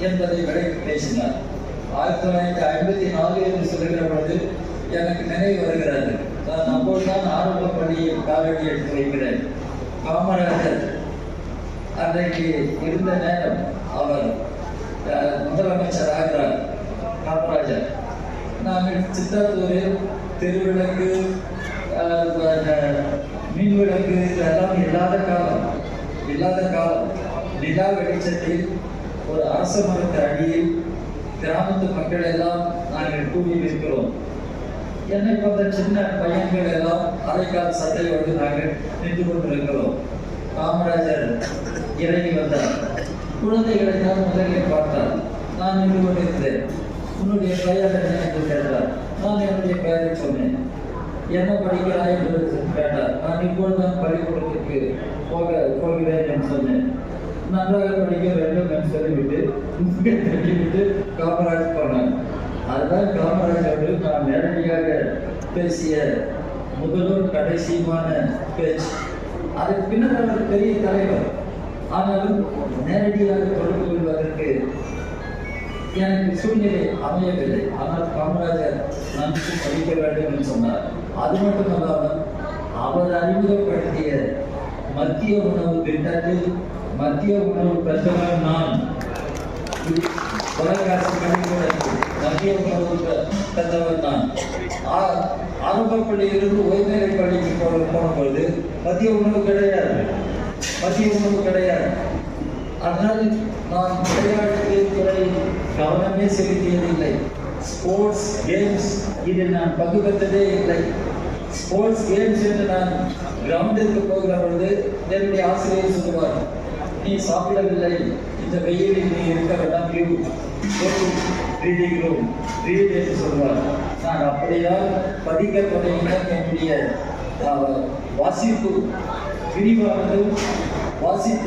என்பதை விலைக்கு பேசினார். 1954 என்று சொல்லுகிற பொழுது எனக்கு நினைவு வருகிறது. நான் அப்போதுதான் ஆரம்ப பள்ளியில் காலடி எடுத்து வைக்கிறேன். காமராஜர் அன்றைக்கு இருந்த நேரம் அவர் முதலமைச்சர் ஆகிறார். காமராஜர் நாங்கள் சித்தாத்தூரில் திருவிளக்கு மின்விளக்கு இதெல்லாம் இல்லாத காலம் நிலா வெளிச்சத்தில் ஒரு அரச மரத்து அடியில் கிராமத்து மக்கள் எல்லாம் நாங்கள் கூடி இருக்கிறோம். என்னை போன்ற சின்ன பையன்கள் எல்லாம் அரைக்கால் சட்டையோடு நாங்கள் நின்று கொண்டிருக்கிறோம். காமராஜர் இறங்கி வந்தார். குழந்தைகளை தான் முதலில் பார்த்தார். நான் நின்று கொண்டிருந்தேன். உன்னுடைய பெயர் என்ன என்று கேட்டார். நான் என்னுடைய பெயரை சொன்னேன். என்ன படிக்கிறாய் என்று கேட்டார். நான் இப்பொழுதுதான் பள்ளிக்கூடத்திற்கு போகிறேன் என்று சொன்னேன். நன்றாக படிக்க வேண்டும் என்று சொல்லிவிட்டு தள்ளிவிட்டு காமராஜ் போனார். அதுதான் காமராஜோடு நான் நேரடியாக பேசிய முதலும் கடைசியுமான பேச்சு. அதுக்கு பின்னர் அவர் பெரிய தலைவர். ஆனாலும் நேரடியாக தொடர்பு கொள்வதற்கு எனக்கு சூழ்நிலை அமையவில்லை. ஆனால் காமராஜர் நன்கு படிக்க வேண்டும் என்று சொன்னார். அது மட்டுமல்லாமல் அவர் அறிமுகப்படுத்திய மத்திய உணவு திட்டத்தில் மத்திய உணவு பெற்றவர் நான். தொலைக்காட்சி பள்ளிக்கூடத்தில் மத்திய உணவு பெற்றவர் நான். ஆரம்ப பள்ளியிலிருந்து உயர்நிலை பள்ளிக்கு போனபொழுது மத்திய உணவு கிடையாது. அதனால் நான் விளையாட்டு துறை கவனமே செலுத்தியதில்லை. ஸ்போர்ட்ஸ் கேம்ஸ் இதில் நான் பங்கு பெற்றதே இல்லை. ஸ்போர்ட்ஸ் கேம்ஸ் என்று நான் கிரவுண்டிற்கு போகிற பொழுது என்னுடைய ஆசிரியர் சொல்லுவார், நீ சாப்பிடவில்லை, இந்த வெயிலில் நீ இருக்க வேண்டாம், ரீடிங் ரூம் ரீட் என்று சொல்லுவார். நான் அப்படியால் படிக்க தொடங்கினால் என்னுடைய வாசிப்பு விரிவானது வாசிப்பு